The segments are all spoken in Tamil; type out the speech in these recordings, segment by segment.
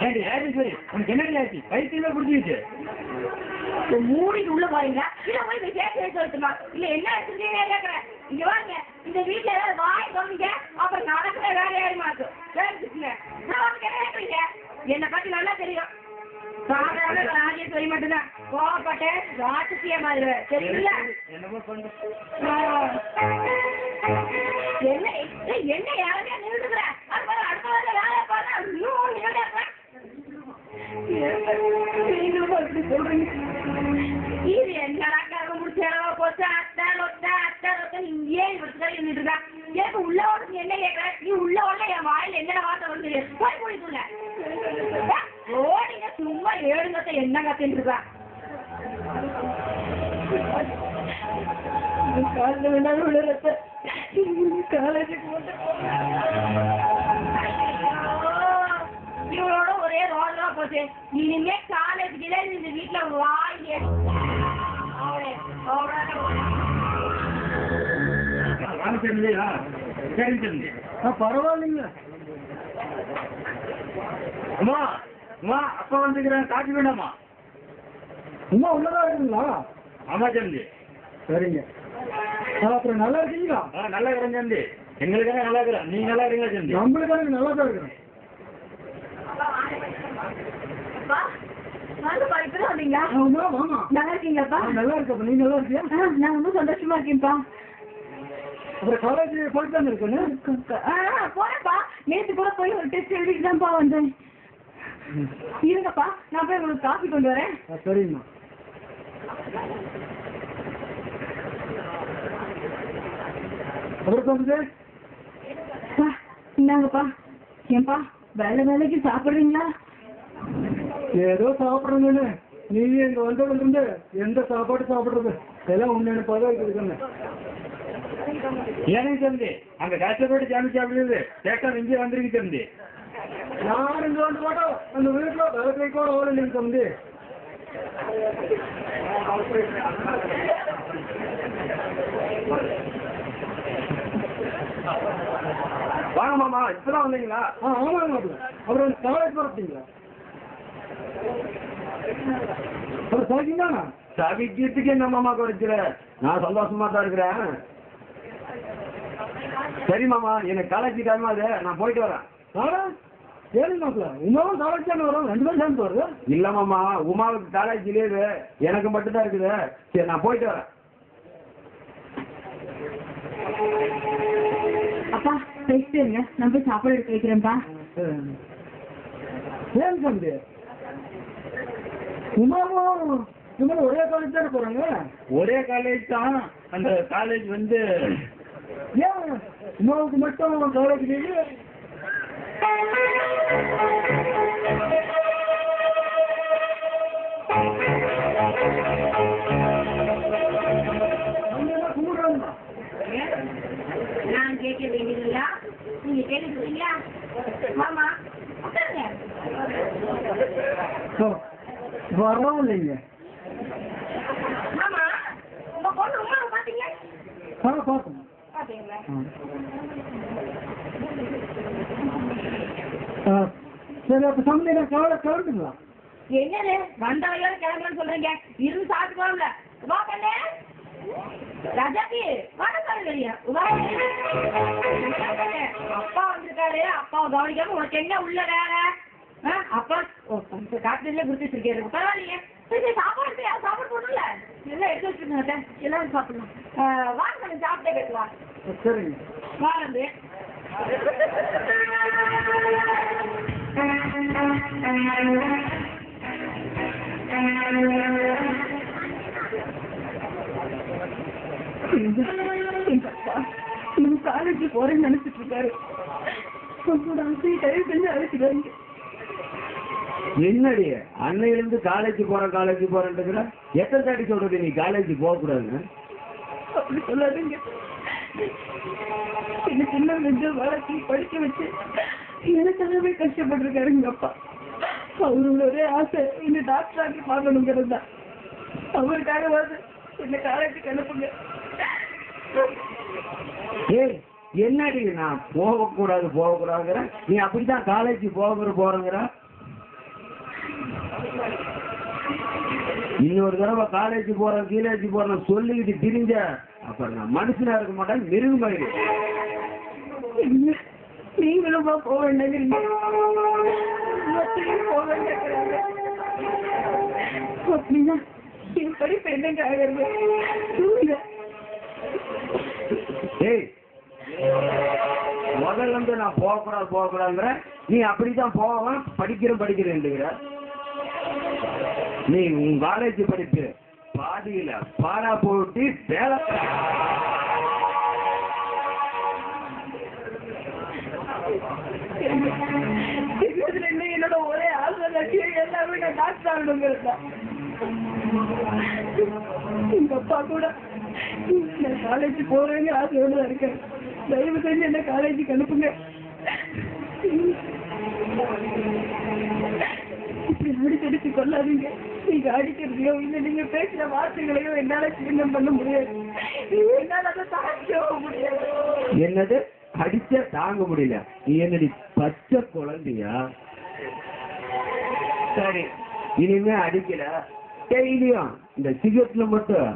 ஏண்டி ராஜேஸ்வரி உனக்கு என்னடி ஆச்சு வயிற்றுல குடிச்சிருச்சு மூடிட்டு உள்ள போறீங்க இல்ல போய் சேர்த்து சொல்லட்டுமா இல்ல என்ன எடுத்துருக்கீங்க கேட்கறேன் இங்க வாங்க இந்த வீட்டுல ஏதாவது வாய் சொன்னீங்க அப்புறம் நடக்கிற வேலையாடி மாட்டோம் கேட்டுச்சுங்க நான் உனக்கு என்ன கேட்குறீங்க என்னை பத்தி நல்லா தெரியும் சாதாரண ராஜேஸ்வரி மட்டும்தான் கோவப்பட்டேன் ராட்சசிய மாதிரி சரிங்களா என்ன என்ன யாருமே நின்றுக்கிற அது அடுத்த வேலையை பாரு இன்னும் நின்றுடுறேன் இது என்னடா முடிச்சா போச்சு அத்தை அத்தை அத்தை இங்கே நின்றுட்டு இருக்கா எனக்கு உள்ள ஓடுறது என்ன கேட்கற நீ உள்ள ஓடல என் வாயில என்னடா வார்த்தை வந்து போய் முடிச்சுள்ள ஓடிங்க சும்மா ஏழுங்கத்தை என்ன கத்தின்னு இருக்கா காலேஜுக்கு இவளோட ஒரே ரோடா போச்சு இனிமே காலேஜுக்கு இந்த வீட்டுல வாங்கி பரவாயில்லைங்க அம்மா அம்மா அப்பா வந்துக்கிறேன் காட்டி வேண்டாமா அம்மா உள்ளதா இருக்குங்களா ஆமா தம்பி சரிங்க அப்புறம் நல்லா இருக்கீங்களா நல்லா இருக்கிறேன் தம்பி எங்களுக்காக நல்லா இருக்கிறேன் நீங்க நல்லா இருக்கீங்களா தம்பி நம்மளுக்காக நல்லா தான் இருக்கிறேன் நல்லா இருக்கீங்களாப்பா நல்லா இருக்கப்பா நீ நல்லா இருக்கியா நான் ரொம்ப சந்தோஷமா இருக்கேன்ப்பா அப்புறம் காலேஜ் போயிட்டு தான் இருக்கேன் போறேன்ப்பா நேற்று கூட போய் ஒரு டெஸ்ட் எழுதிட்டு தான்ப்பா வந்தேன் இருங்கப்பா நான் போய் உங்களுக்கு காஃபி கொண்டு வரேன் சரிங்கம்மா அப்புறம் வந்து இந்தாங்கப்பா ஏன்பா வேலைக்கு சாப்பிடுறீங்களா ஏதோ சாப்பிடுறேன்னு நீ இங்க வந்ததுல எந்த சாப்பாடு சாப்பிடுறது எல்லாம் உன்ன பதவி இருக்குதுன்னு எனக்கு தம்பி அங்க கஷ்டப்பட்டு ஜாமி சாப்பிடுறது கேட்டா இங்கே வந்துருக்கு தம்பி நான் இங்க வந்து போட்டோம் அந்த வீட்டுல வேலை கூட ஓட இல்லைங்க தம்பி வாங்க மாமா இப்பதான் வந்தீங்களா ஆமாங்க அப்புறம் காலேஜ் போறீங்களா அப்புறம் சவிக்குங்களா சவிக்கிறதுக்கு என்ன மாமா குறைச்சிட நான் சந்தோஷமா தான் இருக்கிறேன் சரி மாமா எனக்கு காலேஜ் டைம் அது நான் போயிட்டு வரேன் சரி மாப்பிள்ள உமாவும் காலேஜ் தானே வரும் 2 பேரும் சேர்ந்து வருது இல்ல மாமா உமாவுக்கு காலேஜ் லீவு எனக்கு மட்டும்தான் இருக்குது சரி நான் போயிட்டு வரேன் அப்பா பேசிட்டுங்க நான் போய் சாப்பாடு எடுத்து வைக்கிறேன்ப்பா ஏன் தம்பி உமாவும் இவங்களும் ஒரே காலேஜ் தானே போறாங்க ஒரே காலேஜ் தான் அந்த காலேஜ் வந்து ஏன் உமாவுக்கு மட்டும் காலேஜ் லீவு நான் கேட்க வேண்டியதில்லையா நீங்க கேட்டுக்கிறீங்களா மாமா வரோம் இல்லைங்க மாமா உங்க பொண்ணு உமா பாத்தீங்க பார்த்தோம் பாத்தீங்களா சரி அப்ப சமையல கிளம்புங்களா என்னது வந்தவையோட கிளம்புறேன்னு சொல்றீங்க இருந்து சாப்பிட்டுக்கலாம்ல வா பண்ணே ராஜாக்கு வணக்கம் வெளியா அப்பா வந்திருக்காரு அப்பாவை கவனிக்காம உனக்கு என்ன உள்ள வேலை அப்பா காட்டுல குடுத்து வச்சிருக்காரு பரவாயில்லையே சரி சாப்பாடு யாரும் சாப்பாடு போடல எல்லாம் எடுத்து வச்சிருக்காங்க எல்லாரும் சாப்பிடலாம் வாங்க சாப்பிட்டே கேட்கலாம் சரிங்க வாங்க காலேஜ் போறேன்னு நினைச்சிட்டு இருக்காரு என்னடி அன்னையிலிருந்து காலேஜ் போறேன்ற எத்தனை தாட்டி சொல்றது நீ காலேஜ் போக கூடாதுன்னு அப்படி சொல்லாதீங்க என்ன சின்ன கொஞ்சம் வளர்ச்சி படிக்க வச்சு எனக்காகவே கஷ்டப்பட்டிருக்காரு எங்க அப்பா அவரோட ஒரே ஆசை என்ன டாக்டர் ஆகி பார்க்கணுங்கிறது தான் அவருக்காக வந்து என்ன காலேஜுக்கு அனுப்புங்க ஏய் என்னடி நான் போகக்கூடாதுங்கிற நீ அப்படித்தான் காலேஜ் போறேங்கிற இன்னொரு தடவை காலேஜ் போறேன் கீழேஜ் போறேன் சொல்லிக்கிட்டு திரிஞ்ச அப்புறம் நான் மனுஷனா இருக்க மாட்டேன் மிருகமாயிரு. நீங்களும் போக வேண்டாங்கிறீங்க, போக வேண்டாங்கிறாங்க. அப்படின்னா என் படிப்பு என்னங்க ஆகிறது? ஏய், முதல்ல இருந்து நான் போகக்கூடாதுங்கிற நீ அப்படித்தான் போவேன், படிக்கிறேன். நீ உன் காலேஜ் படிப்பு பாதியில பாடா போட்டு வேலை என்னோட ஒரே ஆசை எல்லாமே நான் டாக்டர் ஆகணுங்கிறது தான். எங்க அப்பா கூட நான் காலேஜ் போறேங்க ஆசையோட தான் இருக்கேன், தயவு செஞ்சு என்ன காலேஜுக்கு அனுப்புங்க. இப்படி அடிச்சடிச்சு கொள்ளாதீங்க. நீங்க அடிக்கிறதையோ இல்ல நீங்க பேசுற வார்த்தைகளையோ என்னால சின்னம் பண்ண முடியாது, என்னால அதை தாங்கவும் முடியாது. என்னது அடிச்ச தாங்க முடியல? நீ என்னடி பச்சை குழந்தையா? சரி, இனிமே அடிக்கல, டெய்லியும் இந்த சிகரெட்ல மட்டும்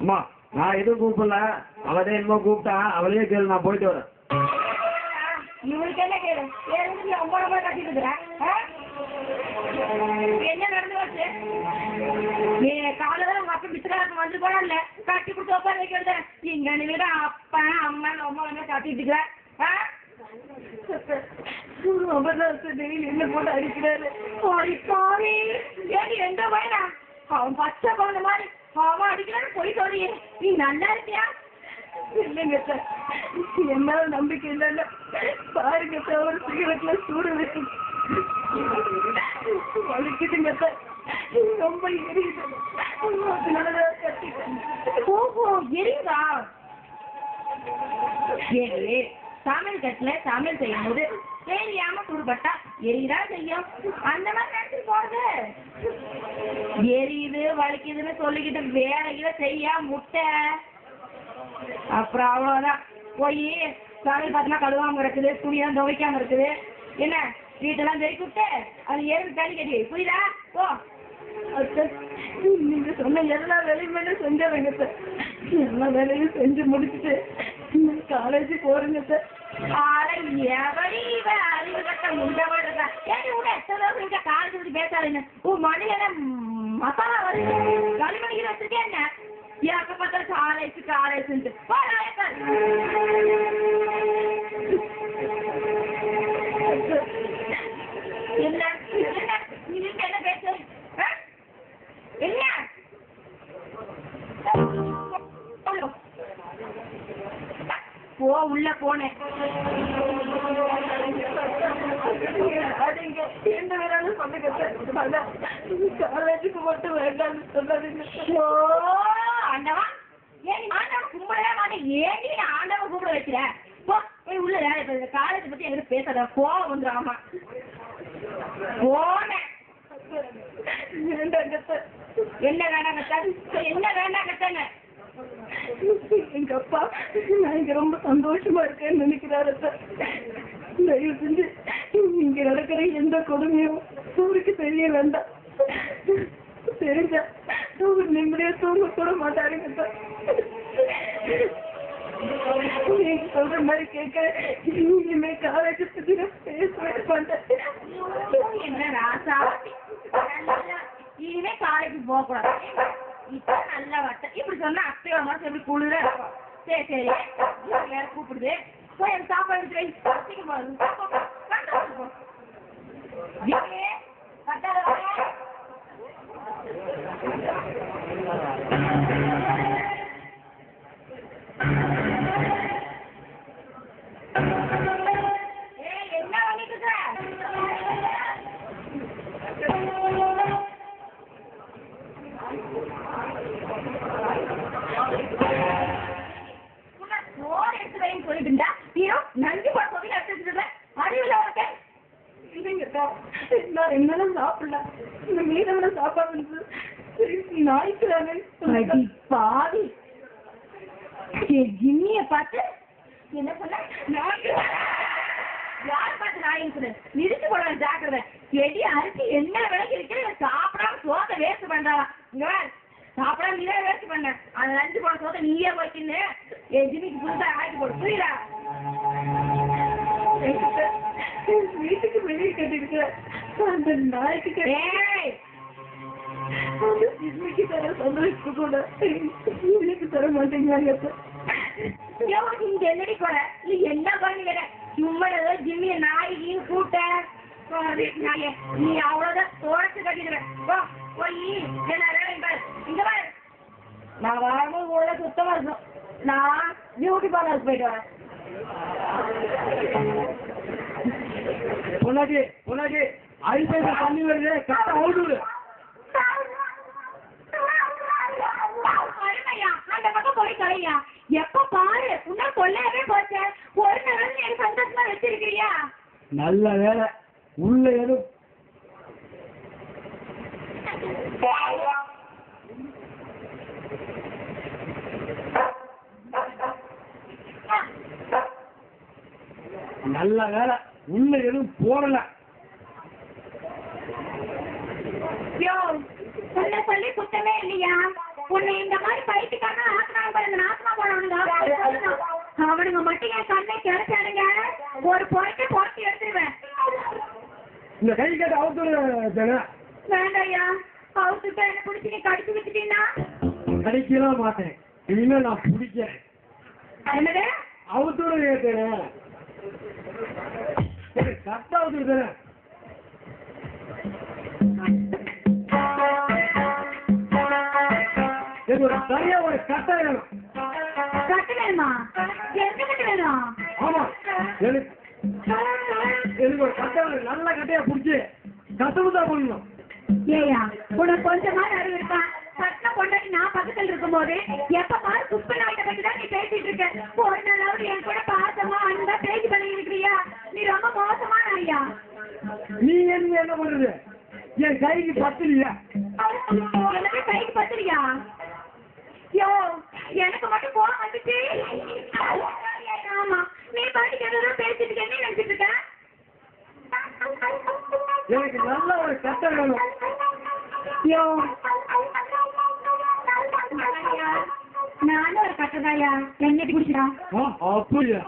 அம்மா நான் எதுவும் கூப்பிடல, அவதே என்னமோ கூப்பிட்டான், அவளையே கேளு, நான் போயிட்டு வரேன். இவளுக்கு என்ன கேளு? ரொம்ப கட்டிட்டு இருக்கிறேன். என்ன நடந்து வச்சு நீ காலையில உங்க அப்பா பிச்சுக்காரங்க வந்து கூட இல்ல கட்டி கொடுத்து ஒப்பா வைக்கிறது. இங்க நீங்க அப்பா அம்மா ரொம்ப கட்டிட்டு இருக்கிற என்ன போட்டு அடிக்கிறாரு. ஏடி எந்த பையனா அவன் பச்சை குழந்தை மாதிரி அவன் அடிக்கிறான்னு போய் சொல்றியே, நீ நல்லா இருக்கியா? இல்லைங்க சார், என்னால நம்பிக்கை இல்லைல்ல. பாருங்க சார், ஒரு சிகரெட்ல சூடு வச்சு வலிக்குதுங்க சார், ரொம்ப எரியுது. அதனாலதான் கட்டிட்டேன். ஓஹோ, எரியுதா? ஏ சமையல் கட்டுல சமையல் செய்யும் போது எரியாம சூடுபட்டா எரியுதா செய்யும், அந்த மாதிரி நினைச்சு போறது. எரியுது வலிக்குதுன்னு சொல்லிக்கிட்டு வேலையில செய்ய முட்டை அப்புறம் அவ்வளவுதான். போய் சமையல் பார்த்தீங்கன்னா கழுவாம இருக்குது, துணியெல்லாம் துவைக்காம இருக்குது. என்ன வீட்டெல்லாம் தெறிக்கி விட்டு அது ஏறி தண்ணி கட்டி புரியுதா? ஓ நீங்க சொன்ன எல்லா வேலையுமே செஞ்சாருங்க சார். எல்லா வேலையும் செஞ்சு முடிச்சுட்டு காலேஜ் போறேங்க சார். மசாலா வருது களிமணிக்கு வச்சிருக்கேன். என்ன எப்ப பார்த்தா காலேஜ் என்ன நீங்க என்ன பேச என்ன போ உள்ள போனேன். எந்த வேணாலும் சொல்லுங்க காலேஜுக்கு மட்டும் வேண்டாம்னு சொல்லாதீங்க. ஆண்டவா ஏன் ஆண்டவன் கும்பிடவே மாட்டேன், ஏன் ஆண்டவன் கூப்பிட வைக்கிற? போய் உள்ள காலேஜ் பத்தி எங்கிட்ட பேசாத, கோவம் வந்துடும். ஆமா போனேன். என்ன வேண்டாங்க சார், என்ன வேண்டாங்க சார்? எங்க அப்பா நான் இங்க ரொம்ப சந்தோஷமா இருக்கேன்னு நினைக்கிறாரு சார். தயவு செஞ்சு இங்க நடக்கிற எந்த கொடுமையும் ஊருக்கு தெரிய வேண்டாம். தெரிஞ்சா நிம்மதியா தூங்க கூட மாட்டாருங்க சார். நீங்க சொல்ற மாதிரி கேட்க இனிமே காலேஜ் பத்தி பேசவே மாட்டேன். என்ன ராசா, இனிமே காலேஜ் போக கூடாது. இப்ப நல்லா வட்ட இப்படி சொன்னா அத்தையோட மனசு எப்படி குளிர இருக்கும். சரி சரி வேற கூப்பிடுது, போய் எனக்கு சாப்பாடு எடுத்து என்ன பண்ணிட்டு இருக்க? நன்றி அறிவில என்னால சாப்பிடல. இந்த மீதமான சாப்பாடு நாய்க்கிறாங்க. பாவி ஜிம்மிய பார்த்து என்ன பண்ண யார் பார்த்து நாயின்னு நிறுத்தி போட ஜாக்கிரதை. எடி அரிசி என்ன விலைக்கு இருக்கிற சாப்பிடாம சோத்தை வேஸ்ட் பண்றாங்க. இங்க சாப்பிடாம நீயே வேஸ்ட் பண்ண அந்த லஞ்சு போட சோத்தை நீயே போய்க்கின்னு என் ஜிம்மிக்கு புதுசா ஆக்கி போடு. புரியுதா? வீட்டுக்கு வெளியே கட்டிருக்க அந்த நாய்க்கு ஜிம்மிக்கு தர சந்தோஷத்து கூட வீட்டுக்கு தர மாட்டேங்கிறாங்க. இங்க என்னடி கூட நீ என்ன பண்ணி சும்மா ஏதோ ஜிம்மிய நாய்க்கு கூட்ட நீ அவ்வளவுதான் தோடத்து கட்டிடுவேன். போய் என்ன இங்க பாரு. நான் வரும்போது உள்ள சுத்தமா இருக்கும். நான் பியூட்டி பார்லருக்கு போயிட்டு வரேன். பொன்னாடி பொன்னாடி ஐபேச தண்ணி வருது கட்ட அவுடு. அந்த பக்கம் போய் கலையா எப்ப பாரு உன்ன கொள்ளையவே போச்ச. ஒரு நேரம் எனக்கு சந்தோஷமா வச்சிருக்கிறியா? நல்ல வேலை உள்ள எதுவும் நல்ல வேலை உள்ள எதுவும் போடல. சொல்லி குத்தமே இல்லையா? உன்னை இந்த மாதிரி பயிற்சிக்காக ஆசினாங்க நாசமா போனவனுங்க. அவனுங்க மட்டும் என் கண்ணை கிடைச்சானுங்க ஒரு பொறுத்து போட்டி எடுத்துருவேன். இந்த கை கட்ட அவுத்து வேண்டாயா அவுத்துட்டு என்ன பிடிச்சி நீ கடிச்சு வச்சுட்டீங்கன்னா கடிக்கலாம் மாட்டேன். இனிமே நான் பிடிக்கிறேன். என்னது அவுத்தோட கேட்டேன் கட்ட அவுத்து ஒரு சரியா ஒரு கட்டை வேணும். கட்டு வேணுமா? எந்த கட்டு வேணும்? ஆமா எனக்கு ஒரு கட்டை நல்ல கட்டையா புடிச்சு கட்டவுதான் பண்ணணும். ஏயா உனக்கு கொஞ்சமா அறிவு இருக்கா? பட்டின கொண்டாடி நான் பக்கத்தில் இருக்கும் போது எப்ப பாரு குப்பை நாட்டை பத்தி தான் நீ பேசிட்டு இருக்க. ஒரு நாளாவது என் கூட பாசமா அன்பா பேசி பண்ணி இருக்கிறியா? நீ ரொம்ப மோசமான ஐயா. நீ என்ன பண்றது? என் கைக்கு பத்தலையா? எனக்கு கைக்கு பத்தலையா? யோ எனக்கு மட்டும் போக வந்துச்சு. ஆமா நீ பாட்டுக்கு எதுவும் பேசிட்டு என்ன நினைச்சிட்டு இருக்க? எனக்கு நல்ல ஒரு கட்டை வேணும். யோ நானும் ஒரு கட்டதாயா எங்கிட்டு குடிச்சிடா. அப்படியா?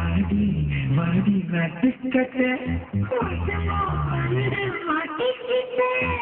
வாடி வாடி நட்டுக்கட்ட மாட்டிக்கிட்டேன்